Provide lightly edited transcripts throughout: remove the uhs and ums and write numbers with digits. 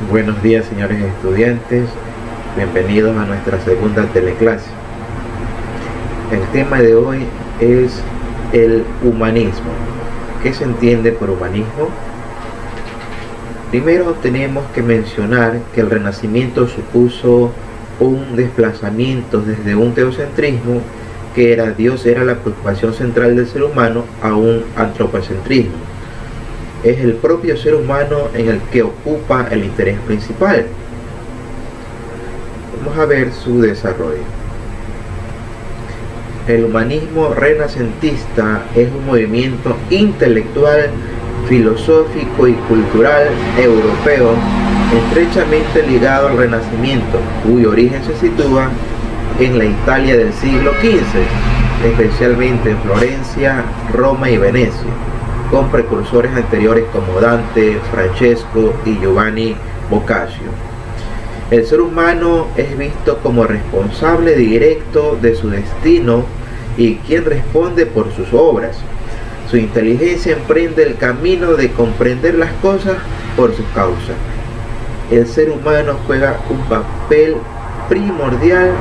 Buenos días, señores estudiantes, bienvenidos a nuestra segunda teleclase. El tema de hoy es el humanismo. ¿Qué se entiende por humanismo? Primero tenemos que mencionar que el Renacimiento supuso un desplazamiento desde un teocentrismo, que era Dios era la preocupación central del ser humano, a un antropocentrismo. Es el propio ser humano en el que ocupa el interés principal. Vamos a ver su desarrollo. El humanismo renacentista es un movimiento intelectual, filosófico y cultural europeo estrechamente ligado al Renacimiento, cuyo origen se sitúa en la Italia del siglo XV, especialmente en Florencia, Roma y Venecia, con precursores anteriores como Dante, Francesco y Giovanni Boccaccio. El ser humano es visto como responsable directo de su destino y quien responde por sus obras. Su inteligencia emprende el camino de comprender las cosas por sus causas. El ser humano juega un papel primordial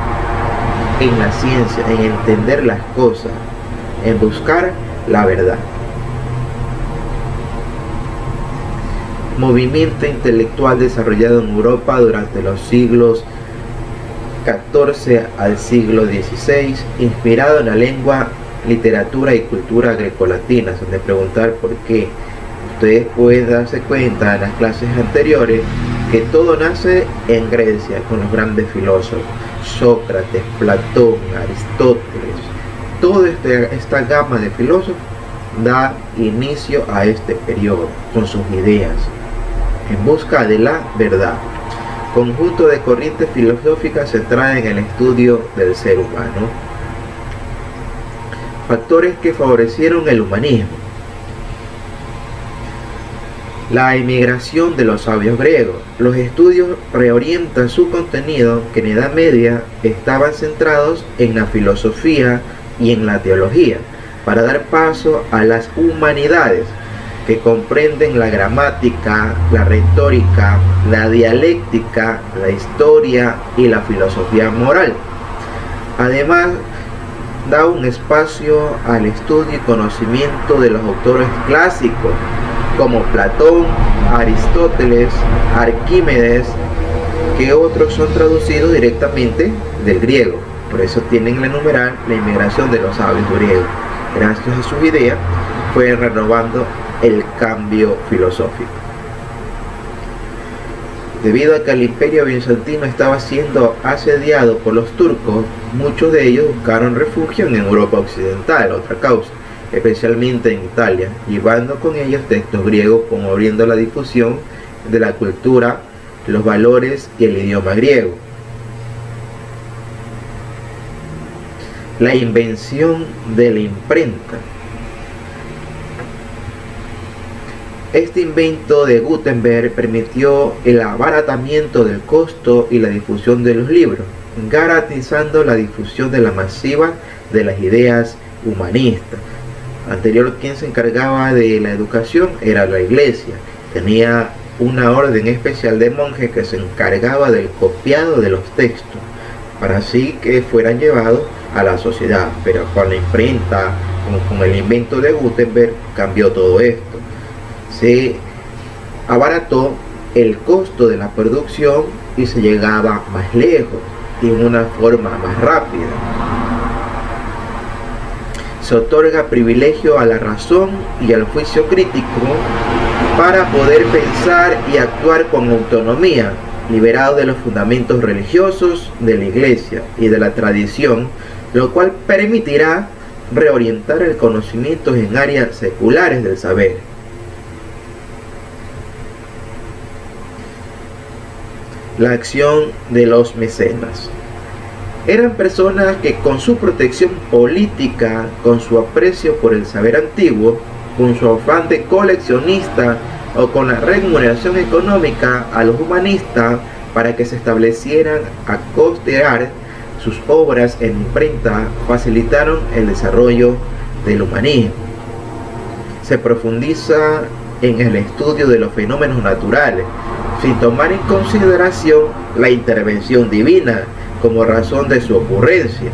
en la ciencia, en entender las cosas, en buscar la verdad. Movimiento intelectual desarrollado en Europa durante los siglos XIV al siglo XVI, inspirado en la lengua, literatura y cultura grecolatinas. Donde preguntar por qué. Ustedes pueden darse cuenta en las clases anteriores que todo nace en Grecia con los grandes filósofos, Sócrates, Platón, Aristóteles. Toda esta gama de filósofos da inicio a este periodo con sus ideas en busca de la verdad. Conjunto de corrientes filosóficas centradas en el estudio del ser humano. Factores que favorecieron el humanismo. La emigración de los sabios griegos. Los estudios reorientan su contenido, que en Edad Media estaban centrados en la filosofía y en la teología, para dar paso a las humanidades, que comprenden la gramática, la retórica, la dialéctica, la historia y la filosofía moral. Además, da un espacio al estudio y conocimiento de los autores clásicos como Platón, Aristóteles, Arquímedes, que otros son traducidos directamente del griego. Por eso tienen que enumerar la inmigración de los sabios griegos. Gracias a sus ideas fue renovando el cambio filosófico. Debido a que el imperio bizantino estaba siendo asediado por los turcos, muchos de ellos buscaron refugio en Europa occidental, otra causa, especialmente en Italia, llevando con ellos textos griegos, promoviendo la difusión de la cultura, los valores y el idioma griego. La invención de la imprenta. Este invento de Gutenberg permitió el abaratamiento del costo y la difusión de los libros, garantizando la difusión de la masiva de las ideas humanistas. Anterior, quien se encargaba de la educación era la iglesia. Tenía una orden especial de monjes que se encargaba del copiado de los textos, para así que fueran llevados a la sociedad. Pero con la imprenta, con el invento de Gutenberg, cambió todo esto. Se abarató el costo de la producción y se llegaba más lejos y en una forma más rápida. Se otorga privilegio a la razón y al juicio crítico para poder pensar y actuar con autonomía, liberado de los fundamentos religiosos de la iglesia y de la tradición, lo cual permitirá reorientar el conocimiento en áreas seculares del saber. La acción de los mecenas. Eran personas que con su protección política, con su aprecio por el saber antiguo, con su afán de coleccionista o con la remuneración económica a los humanistas para que se establecieran a costear sus obras en imprenta, facilitaron el desarrollo del humanismo. Se profundiza en el estudio de los fenómenos naturales, sin tomar en consideración la intervención divina como razón de su ocurrencia,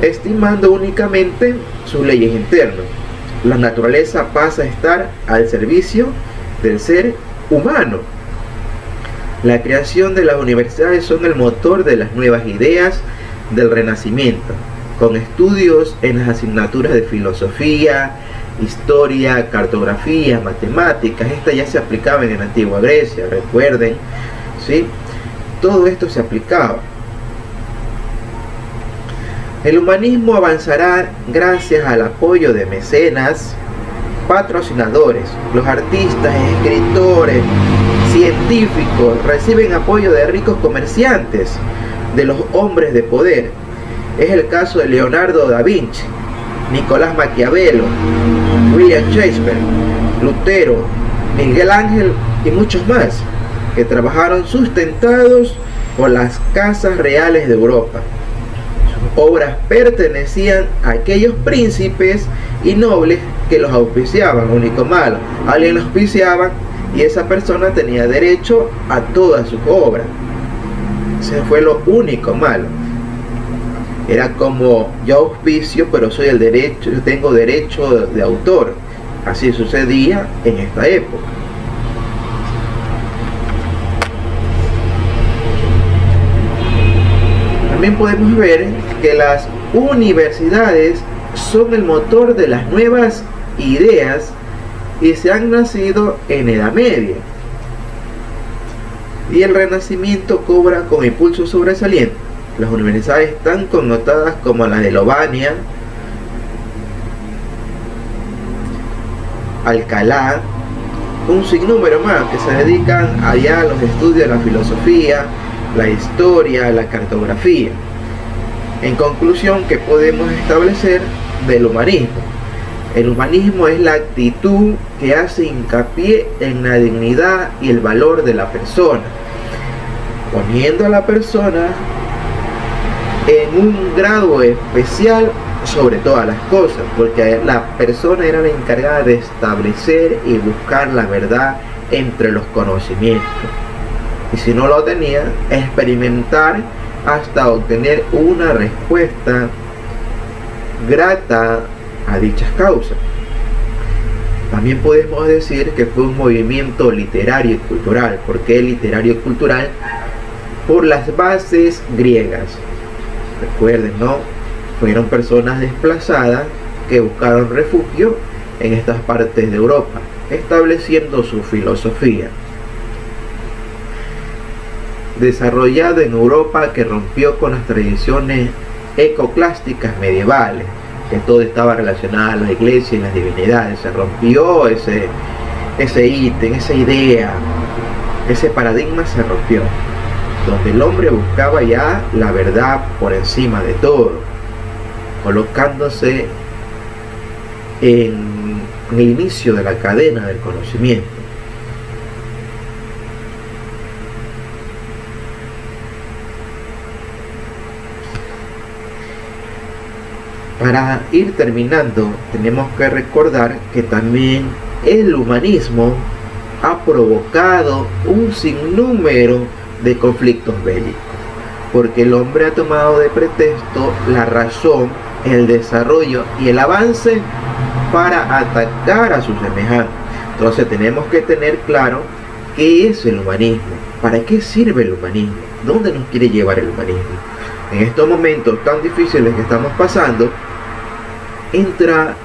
estimando únicamente sus leyes internas. La naturaleza pasa a estar al servicio del ser humano. La creación de las universidades son el motor de las nuevas ideas del Renacimiento, con estudios en las asignaturas de filosofía, historia, cartografía, matemáticas. Esta ya se aplicaba en la antigua Grecia, recuerden, ¿sí? Todo esto se aplicaba. El humanismo avanzará gracias al apoyo de mecenas, patrocinadores. Los artistas, escritores, científicos reciben apoyo de ricos comerciantes, de los hombres de poder. Es el caso de Leonardo da Vinci, Nicolás Maquiavelo, William Shakespeare, Lutero, Miguel Ángel y muchos más, que trabajaron sustentados por las casas reales de Europa. Sus obras pertenecían a aquellos príncipes y nobles que los auspiciaban. Lo único malo, alguien los auspiciaba y esa persona tenía derecho a todas sus obras. Ese fue lo único malo. Era como: yo auspicio, pero soy el derecho, yo tengo derecho de autor. Así sucedía en esta época. También podemos ver que las universidades son el motor de las nuevas ideas y se han nacido en Edad Media. Y el Renacimiento cobra con impulso sobresaliente. Las universidades están connotadas como la de Lovaina, Alcalá, un sinnúmero más que se dedican allá a los estudios de la filosofía, la historia, la cartografía. En conclusión, ¿qué podemos establecer del humanismo? El humanismo es la actitud que hace hincapié en la dignidad y el valor de la persona, poniendo a la persona en un grado especial sobre todas las cosas, porque la persona era la encargada de establecer y buscar la verdad entre los conocimientos, y si no lo tenía, experimentar hasta obtener una respuesta grata a dichas causas. También podemos decir que fue un movimiento literario y cultural. ¿Por qué literario y cultural? Por las bases griegas. Recuerden, ¿no? Fueron personas desplazadas que buscaron refugio en estas partes de Europa, estableciendo su filosofía. Desarrollado en Europa, que rompió con las tradiciones ecoclásticas medievales, que todo estaba relacionado a la iglesia y las divinidades. Se rompió ese ítem, esa idea, ese paradigma se rompió, donde el hombre buscaba ya la verdad por encima de todo, colocándose en el inicio de la cadena del conocimiento. Para ir terminando, tenemos que recordar que también el humanismo ha provocado un sinnúmero de conflictos bélicos, porque el hombre ha tomado de pretexto la razón, el desarrollo y el avance para atacar a sus semejantes. Entonces tenemos que tener claro qué es el humanismo, para qué sirve el humanismo, dónde nos quiere llevar el humanismo. En estos momentos tan difíciles que estamos pasando, entra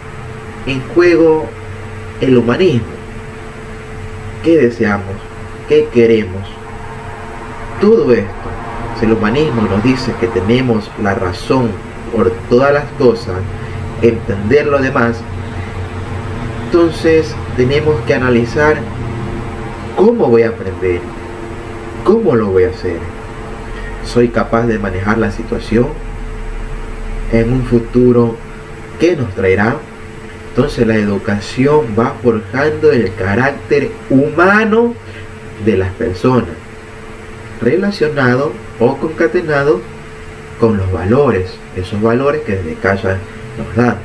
en juego el humanismo. ¿Qué deseamos? ¿Qué queremos? Todo esto, si el humanismo nos dice que tenemos la razón por todas las cosas, entender lo demás, entonces tenemos que analizar cómo voy a aprender, cómo lo voy a hacer. ¿Soy capaz de manejar la situación en un futuro que nos traerá? Entonces la educación va forjando el carácter humano de las personas, relacionado o concatenado con los valores, esos valores que desde casa nos dan.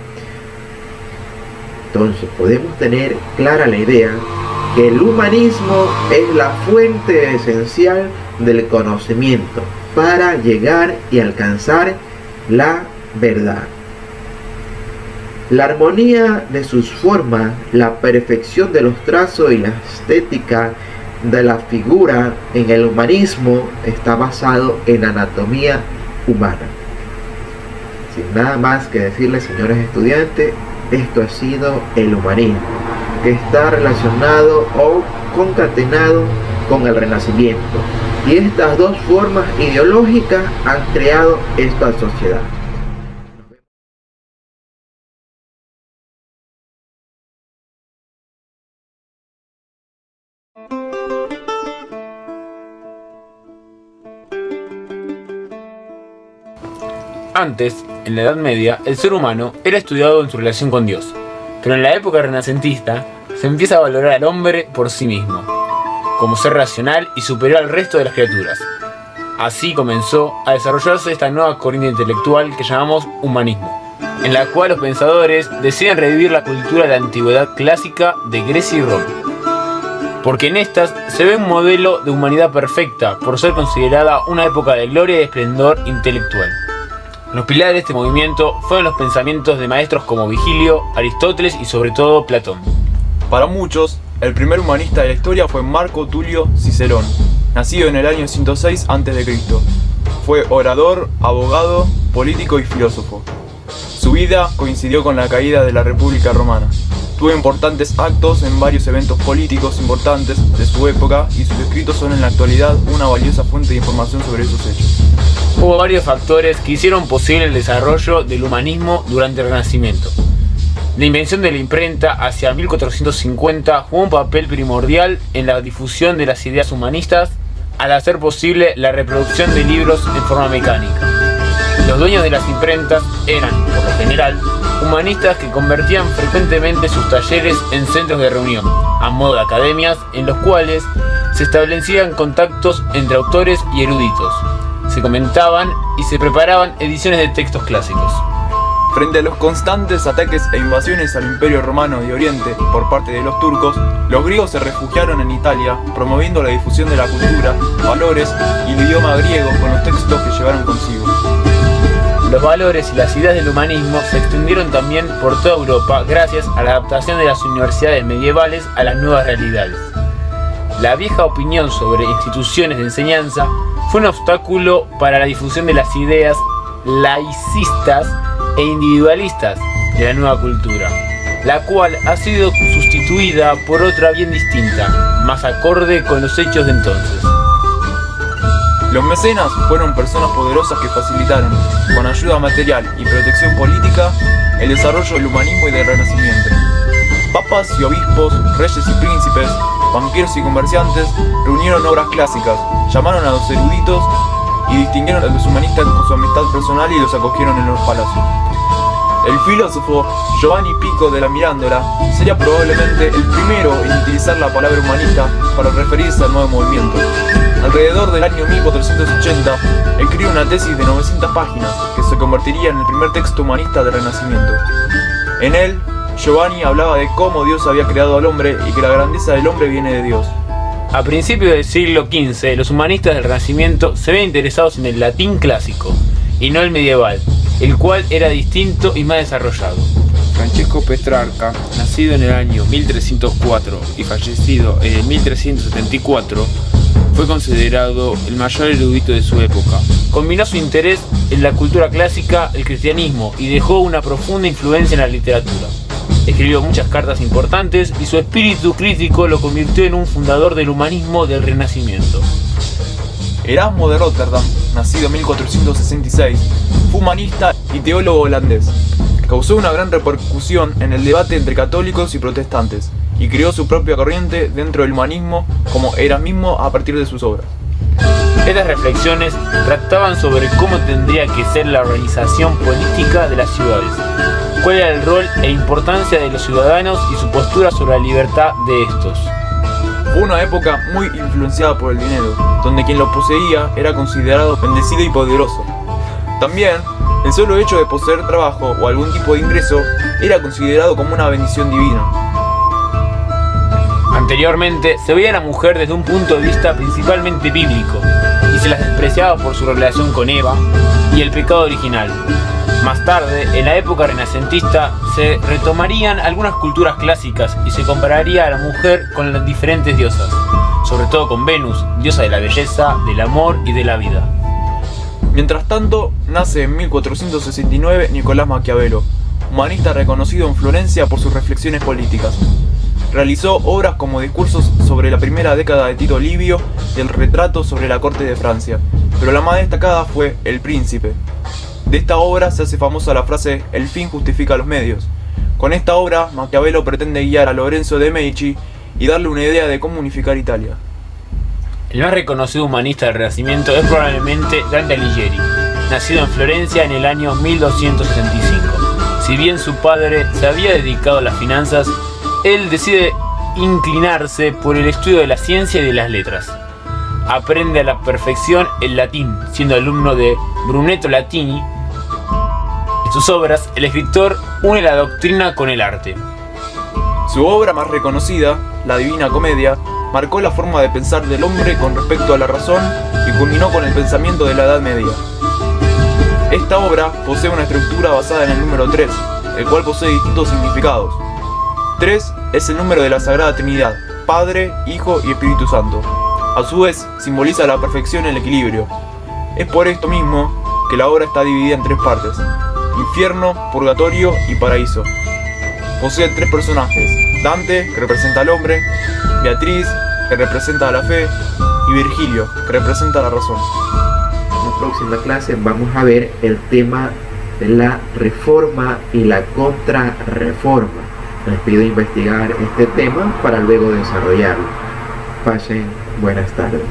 Entonces podemos tener clara la idea que el humanismo es la fuente esencial del conocimiento para llegar y alcanzar la verdad. La armonía de sus formas, la perfección de los trazos y la estética de la figura en el humanismo está basado en anatomía humana. Sin nada más que decirles, señores estudiantes, esto ha sido el humanismo, que está relacionado o concatenado con el Renacimiento. Y estas dos formas ideológicas han creado esta sociedad. Antes, en la Edad Media, el ser humano era estudiado en su relación con Dios, pero en la época renacentista se empieza a valorar al hombre por sí mismo, como ser racional y superior al resto de las criaturas. Así comenzó a desarrollarse esta nueva corriente intelectual que llamamos humanismo, en la cual los pensadores deciden revivir la cultura de la antigüedad clásica de Grecia y Roma, porque en estas se ve un modelo de humanidad perfecta por ser considerada una época de gloria y esplendor intelectual. Los pilares de este movimiento fueron los pensamientos de maestros como Vigilio, Aristóteles y sobre todo Platón. Para muchos, el primer humanista de la historia fue Marco Tulio Cicerón, nacido en el año 106 a.C. Fue orador, abogado, político y filósofo. Su vida coincidió con la caída de la República Romana. Tuvo importantes actos en varios eventos políticos importantes de su época y sus escritos son en la actualidad una valiosa fuente de información sobre esos hechos. Hubo varios factores que hicieron posible el desarrollo del humanismo durante el Renacimiento. La invención de la imprenta hacia 1450 jugó un papel primordial en la difusión de las ideas humanistas al hacer posible la reproducción de libros en forma mecánica. Los dueños de las imprentas eran, por lo general, humanistas que convertían frecuentemente sus talleres en centros de reunión, a modo de academias en los cuales se establecían contactos entre autores y eruditos. Se comentaban y se preparaban ediciones de textos clásicos. Frente a los constantes ataques e invasiones al Imperio Romano de Oriente por parte de los turcos, los griegos se refugiaron en Italia, promoviendo la difusión de la cultura, valores y el idioma griego con los textos que llevaron consigo. Los valores y las ideas del humanismo se extendieron también por toda Europa gracias a la adaptación de las universidades medievales a las nuevas realidades. La vieja opinión sobre instituciones de enseñanza fue un obstáculo para la difusión de las ideas laicistas e individualistas de la nueva cultura, la cual ha sido sustituida por otra bien distinta, más acorde con los hechos de entonces. Los mecenas fueron personas poderosas que facilitaron, con ayuda material y protección política, el desarrollo del humanismo y del Renacimiento. Papas y obispos, reyes y príncipes, banqueros y comerciantes reunieron obras clásicas, llamaron a los eruditos y distinguieron a los humanistas con su amistad personal y los acogieron en los palacios. El filósofo Giovanni Pico de la Mirandola sería probablemente el primero en utilizar la palabra humanista para referirse al nuevo movimiento. Alrededor del año 1480, escribió una tesis de 900 páginas que se convertiría en el primer texto humanista del Renacimiento. En él, Giovanni hablaba de cómo Dios había creado al hombre y que la grandeza del hombre viene de Dios. A principios del siglo XV, los humanistas del Renacimiento se ven interesados en el latín clásico, y no el medieval, el cual era distinto y más desarrollado. Francesco Petrarca, nacido en el año 1304 y fallecido en el 1374, fue considerado el mayor erudito de su época. Combinó su interés en la cultura clásica, el cristianismo, y dejó una profunda influencia en la literatura. Escribió muchas cartas importantes y su espíritu crítico lo convirtió en un fundador del humanismo del Renacimiento. Erasmo de Róterdam, nacido en 1466, fue humanista y teólogo holandés. Causó una gran repercusión en el debate entre católicos y protestantes, y creó su propia corriente dentro del humanismo como erasmismo a partir de sus obras. Estas reflexiones trataban sobre cómo tendría que ser la organización política de las ciudades, cuál era el rol e importancia de los ciudadanos y su postura sobre la libertad de estos. Fue una época muy influenciada por el dinero, donde quien lo poseía era considerado bendecido y poderoso. También, el solo hecho de poseer trabajo o algún tipo de ingreso era considerado como una bendición divina. Ante Anteriormente se veía a la mujer desde un punto de vista principalmente bíblico y se las despreciaba por su relación con Eva y el pecado original. Más tarde, en la época renacentista, se retomarían algunas culturas clásicas y se compararía a la mujer con las diferentes diosas, sobre todo con Venus, diosa de la belleza, del amor y de la vida. Mientras tanto, nace en 1469 Nicolás Maquiavelo, humanista reconocido en Florencia por sus reflexiones políticas. Realizó obras como Discursos sobre la primera década de Tito Livio y El retrato sobre la corte de Francia, pero la más destacada fue El príncipe. De esta obra se hace famosa la frase "el fin justifica los medios". Con esta obra, Maquiavelo pretende guiar a Lorenzo de Medici y darle una idea de cómo unificar Italia. El más reconocido humanista del Renacimiento es probablemente Dante Alighieri, nacido en Florencia en el año 1265. Si bien su padre se había dedicado a las finanzas, él decide inclinarse por el estudio de la ciencia y de las letras. Aprende a la perfección el latín, siendo alumno de Brunetto Latini. En sus obras, el escritor une la doctrina con el arte. Su obra más reconocida, La Divina Comedia, marcó la forma de pensar del hombre con respecto a la razón y culminó con el pensamiento de la Edad Media. Esta obra posee una estructura basada en el número 3, el cual posee distintos significados. 3 es el número de la Sagrada Trinidad, Padre, Hijo y Espíritu Santo. A su vez, simboliza la perfección y el equilibrio. Es por esto mismo que la obra está dividida en 3 partes: infierno, purgatorio y paraíso. Posee 3 personajes: Dante, que representa al hombre; Beatriz, que representa a la fe; y Virgilio, que representa a la razón. En la próxima clase vamos a ver el tema de la reforma y la contrarreforma. Les pido investigar este tema para luego desarrollarlo. Pasen buenas tardes.